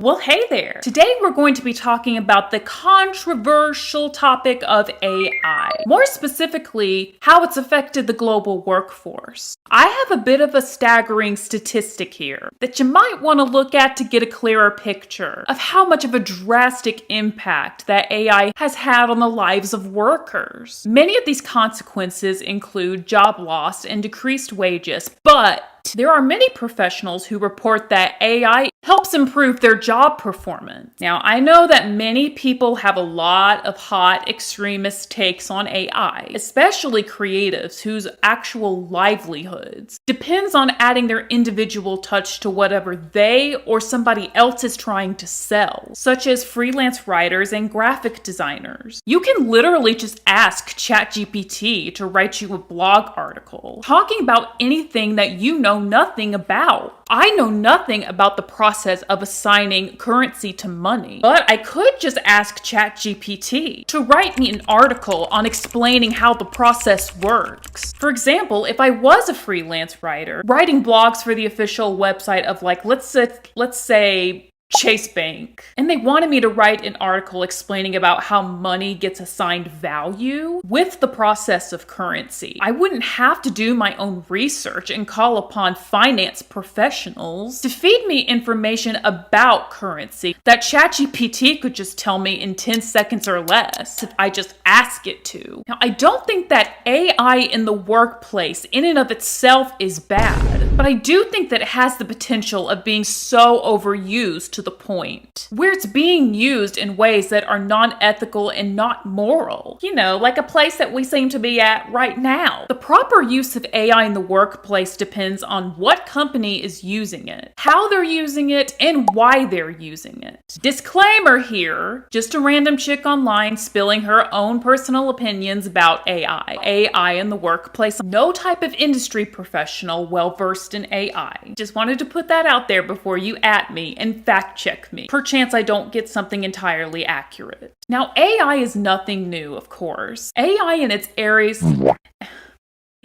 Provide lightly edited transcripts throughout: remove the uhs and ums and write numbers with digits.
Well, hey there. Today we're going to be talking about the controversial topic of AI. More specifically, how it's affected the global workforce. I have a bit of a staggering statistic here that you might want to look at to get a clearer picture of how much of a drastic impact that AI has had on the lives of workers. Many of these consequences include job loss and decreased wages, but there are many professionals who report that AI helps improve their job performance. Now, I know that many people have a lot of hot extremist takes on AI, especially creatives whose actual livelihoods depends on adding their individual touch to whatever they or somebody else is trying to sell, such as freelance writers and graphic designers. You can literally just ask ChatGPT to write you a blog article talking about anything that you know nothing about. I know nothing about the process of assigning currency to money, but I could just ask ChatGPT to write me an article on explaining how the process works. For example, if I was a freelance writer, writing blogs for the official website of let's say Chase Bank, and they wanted me to write an article explaining about how money gets assigned value with the process of currency, I wouldn't have to do my own research and call upon finance professionals to feed me information about currency that ChatGPT could just tell me in 10 seconds or less if I just ask it to. Now, I don't think that AI in the workplace in and of itself is bad, but I do think that it has the potential of being so overused to the point where it's being used in ways that are non-ethical and not moral. You know, like a place that we seem to be at right now. The proper use of AI in the workplace depends on what company is using it, how they're using it, and why they're using it. Disclaimer here, just a random chick online spilling her own personal opinions about AI. AI in the workplace. No type of industry professional well-versed in AI. Just wanted to put that out there before you at me and fact check me. Perchance I don't get something entirely accurate. Now, AI is nothing new, of course. AI in its Aries...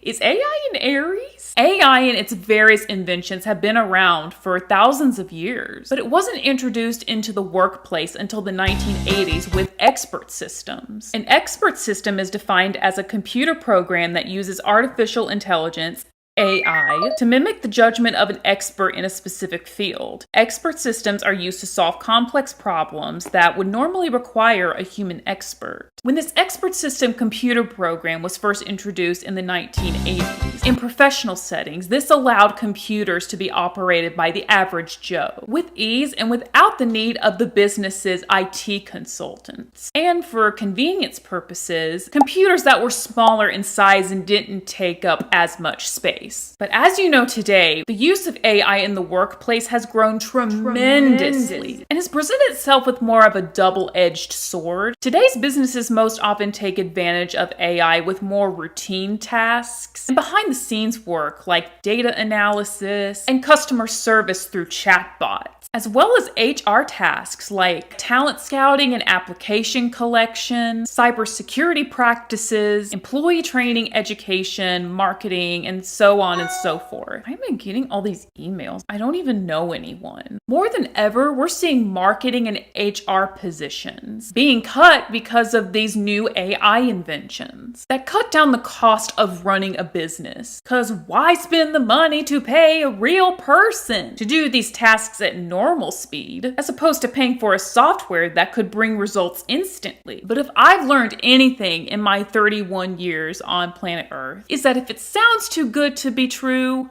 Is AI in Aries? AI and its various inventions have been around for thousands of years, but it wasn't introduced into the workplace until the 1980s with expert systems. An expert system is defined as a computer program that uses artificial intelligence, AI, to mimic the judgment of an expert in a specific field. Expert systems are used to solve complex problems that would normally require a human expert. When this expert system computer program was first introduced in the 1980s, in professional settings, this allowed computers to be operated by the average Joe with ease and without the need of the business's IT consultants. And for convenience purposes, computers that were smaller in size and didn't take up as much space. But as you know today, the use of AI in the workplace has grown tremendously and has presented itself with more of a double-edged sword. Today's businesses most often take advantage of AI with more routine tasks and behind-the-scenes work like data analysis and customer service through chatbots, as well as HR tasks like talent scouting and application collection, cybersecurity practices, employee training, education, marketing, and so on and so forth. I've been getting all these emails. I don't even know anyone. More than ever, we're seeing marketing and HR positions being cut because of these new AI inventions that cut down the cost of running a business. Because why spend the money to pay a real person to do these tasks at normal speed, as opposed to paying for a software that could bring results instantly? But if I've learned anything in my 31 years on planet Earth, is that if it sounds too good to be true,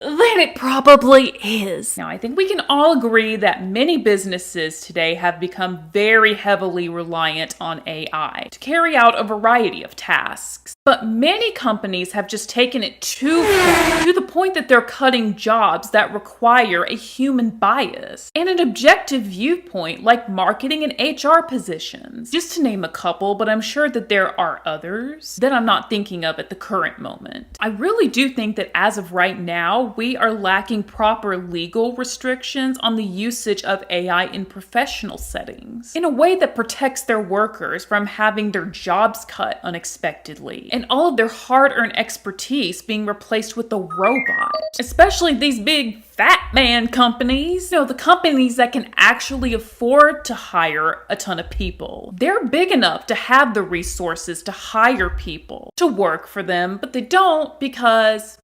then it probably is. Now, I think we can all agree that many businesses today have become very heavily reliant on AI to carry out a variety of tasks. But many companies have just taken it too far, to the point that they're cutting jobs that require a human bias and an objective viewpoint like marketing and HR positions. Just to name a couple, but I'm sure that there are others that I'm not thinking of at the current moment. I really do think that as of right now, we are lacking proper legal restrictions on the usage of AI in professional settings in a way that protects their workers from having their jobs cut unexpectedly and all of their hard-earned expertise being replaced with a robot. Especially these big fat man companies, the companies that can actually afford to hire a ton of people. They're big enough to have the resources to hire people to work for them, but they don't because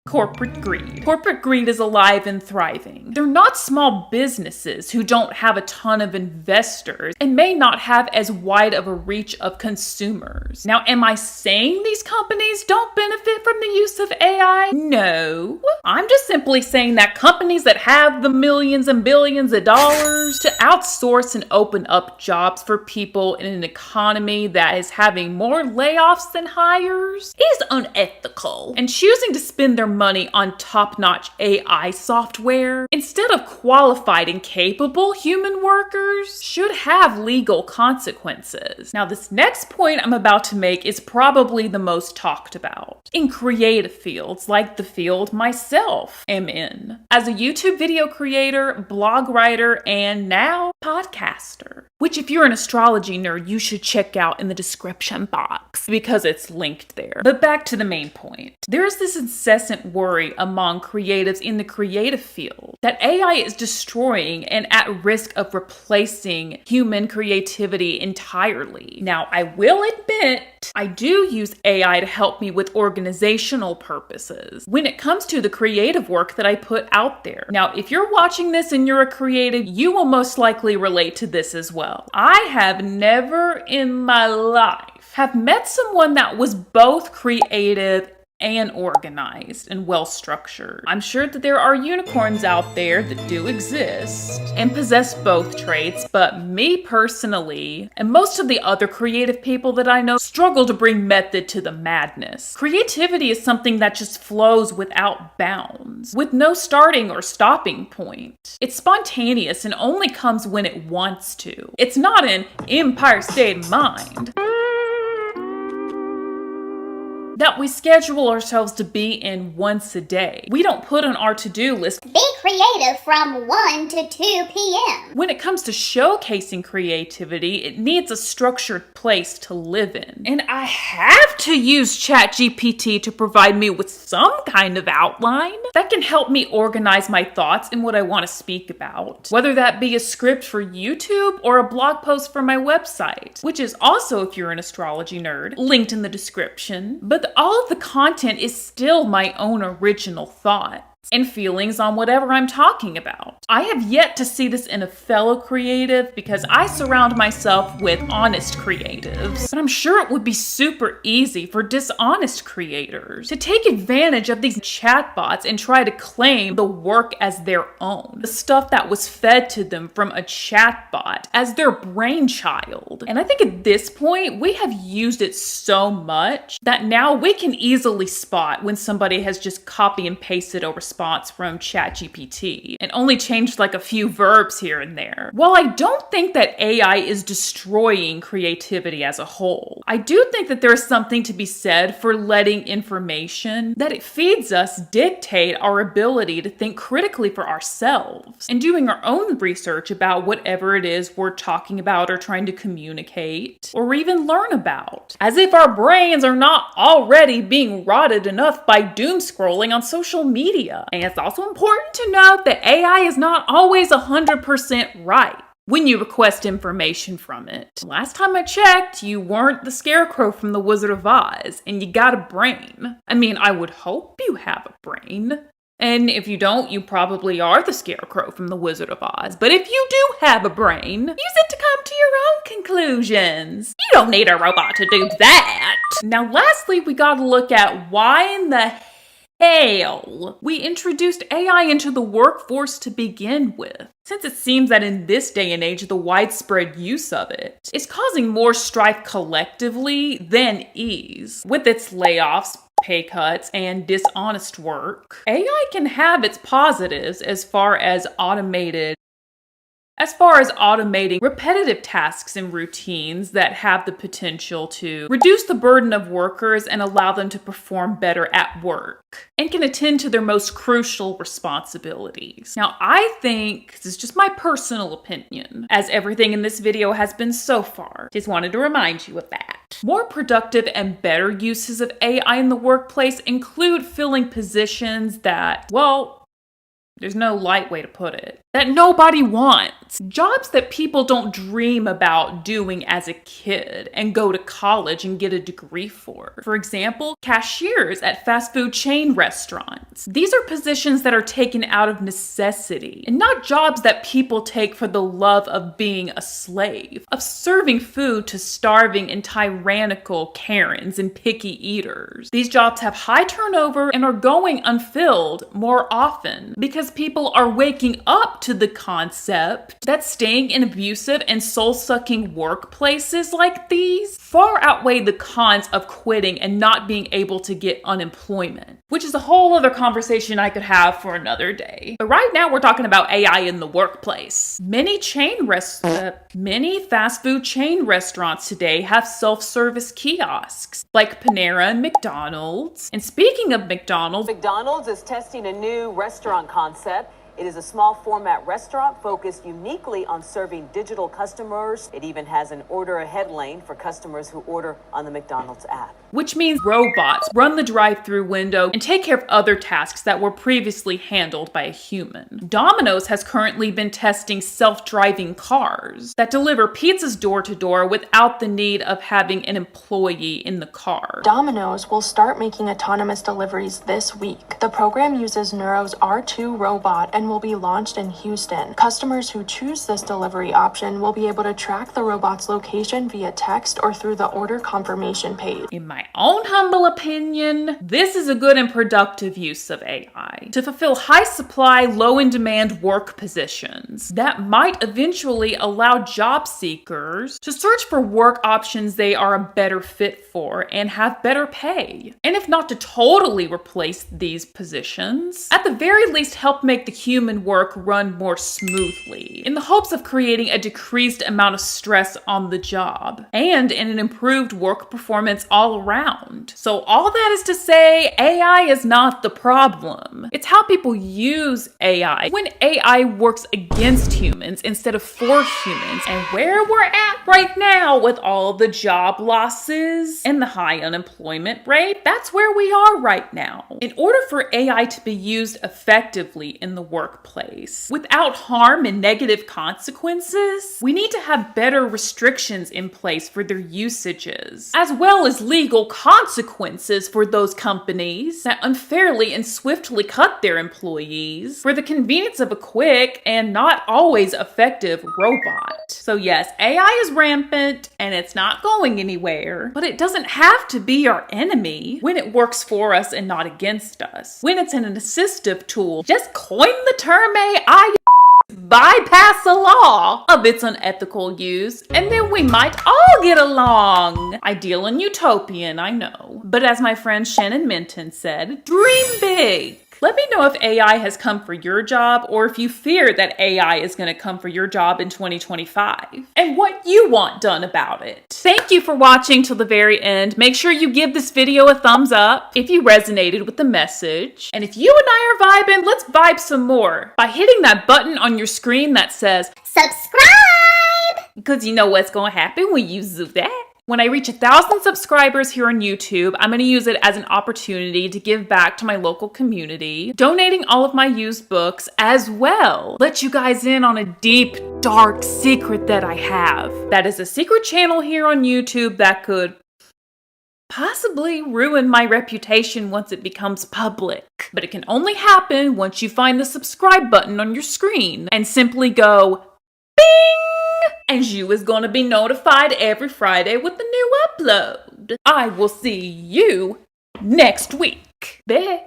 corporate greed. Corporate greed is alive and thriving. They're not small businesses who don't have a ton of investors and may not have as wide of a reach of consumers. Now, am I saying these companies don't benefit from the use of AI? No. I'm just simply saying that companies that have the millions and billions of dollars to outsource and open up jobs for people in an economy that is having more layoffs than hires is unethical. And choosing to spend their money on top-notch AI software instead of qualified and capable human workers should have legal consequences. Now, this next point I'm about to make is probably the most talked about in creative fields like the field myself am in as a YouTube video creator, blog writer, and now podcaster, which if you're an astrology nerd, you should check out in the description box because it's linked there. But back to the main point. There is this incessant worry among creatives in the creative field that AI is destroying and at risk of replacing human creativity entirely. Now, I will admit, I do use AI to help me with organizational purposes when it comes to the creative work that I put out there. Now, if you're watching this and you're a creative, you will most likely relate to this as well. I have never in my life have met someone that was both creative and organized and well-structured. I'm sure that there are unicorns out there that do exist and possess both traits, but me personally, and most of the other creative people that I know, struggle to bring method to the madness. Creativity is something that just flows without bounds, with no starting or stopping point. It's spontaneous and only comes when it wants to. It's not an Empire State Mind that we schedule ourselves to be in once a day. We don't put on our to-do list, be creative from 1 to 2 p.m. When it comes to showcasing creativity, it needs a structured place to live in. And I have to use ChatGPT to provide me with some kind of outline that can help me organize my thoughts and what I want to speak about. Whether that be a script for YouTube or a blog post for my website, which is also, if you're an astrology nerd, linked in the description. But all of the content is still my own original thoughts and feelings on whatever I'm talking about. I have yet to see this in a fellow creative because I surround myself with honest creatives. But I'm sure it would be super easy for dishonest creators to take advantage of these chatbots and try to claim the work as their own. The stuff that was fed to them from a chatbot as their brainchild. And I think at this point, we have used it so much that now we can easily spot when somebody has just copy and pasted a response from ChatGPT and only changed like a few verbs here and there. While I don't think that AI is destroying creativity as a whole, I do think that there's something to be said for letting information that it feeds us dictate our ability to think critically for ourselves and doing our own research about whatever it is we're talking about or trying to communicate or even learn about. As if our brains are not already being rotted enough by doom scrolling on social media. And it's also important to note that AI is not always 100% right when you request information from it. Last time I checked, you weren't the Scarecrow from The Wizard of Oz, and you got a brain. I mean, I would hope you have a brain. And if you don't, you probably are the Scarecrow from The Wizard of Oz. But if you do have a brain, use it to come to your own conclusions. You don't need a robot to do that. Now, lastly, we gotta look at why in the hell we introduced AI into the workforce to begin with, since it seems that in this day and age the widespread use of it is causing more strife collectively than ease. With its layoffs, pay cuts, and dishonest work, AI can have its positives as far as automating repetitive tasks and routines that have the potential to reduce the burden of workers and allow them to perform better at work and can attend to their most crucial responsibilities. Now, I think, this is just my personal opinion, as everything in this video has been so far, just wanted to remind you of that. More productive and better uses of AI in the workplace include filling positions that, well, there's no light way to put it, that nobody wants. Jobs that people don't dream about doing as a kid and go to college and get a degree for. For example, cashiers at fast food chain restaurants. These are positions that are taken out of necessity and not jobs that people take for the love of being a slave, of serving food to starving and tyrannical Karens and picky eaters. These jobs have high turnover and are going unfilled more often because people are waking up to the concept that staying in abusive and soul-sucking workplaces like these far outweigh the cons of quitting and not being able to get unemployment, which is a whole other conversation I could have for another day. But right now we're talking about AI in the workplace. Many fast food chain restaurants today have self-service kiosks like Panera and McDonald's. And speaking of McDonald's is testing a new restaurant concept. It is a small format restaurant focused uniquely on serving digital customers. It even has an order ahead lane for customers who order on the McDonald's app. Which means robots run the drive-through window and take care of other tasks that were previously handled by a human. Domino's has currently been testing self-driving cars that deliver pizzas door to door without the need of having an employee in the car. Domino's will start making autonomous deliveries this week. The program uses Neuro's R2 robot and will be launched in Houston. Customers who choose this delivery option will be able to track the robot's location via text or through the order confirmation page. In my own humble opinion, this is a good and productive use of AI to fulfill high supply, low in demand work positions that might eventually allow job seekers to search for work options they are a better fit for and have better pay. And if not to totally replace these positions, at the very least help make the human work run more smoothly in the hopes of creating a decreased amount of stress on the job and in an improved work performance all around. So all that is to say, AI is not the problem. It's how people use AI when AI works against humans instead of for humans, and where we're at right now with all the job losses and the high unemployment rate, that's where we are right now. In order for AI to be used effectively in the workplace without harm and negative consequences, we need to have better restrictions in place for their usages, as well as legal consequences for those companies that unfairly and swiftly cut their employees for the convenience of a quick and not always effective robot. So yes, AI is rampant and it's not going anywhere, but it doesn't have to be our enemy when it works for us and not against us. When it's an assistive tool, just coin the term AI, bypass a law of its unethical use, and then we might all get along. Ideal and utopian, I know. But as my friend Shannon Minton said, dream big. Let me know if AI has come for your job or if you fear that AI is going to come for your job in 2025 and what you want done about it. Thank you for watching till the very end. Make sure you give this video a thumbs up if you resonated with the message. And if you and I are vibing, let's vibe some more by hitting that button on your screen that says Subscribe! because you know what's going to happen when you do that. When I reach 1,000 subscribers here on YouTube, I'm going to use it as an opportunity to give back to my local community, donating all of my used books as well. Let you guys in on a deep, dark secret that I have. That is a secret channel here on YouTube that could possibly ruin my reputation once it becomes public. But it can only happen once you find the subscribe button on your screen and simply go bing! And you is going to be notified every Friday with the new upload. I will see you next week. Bye.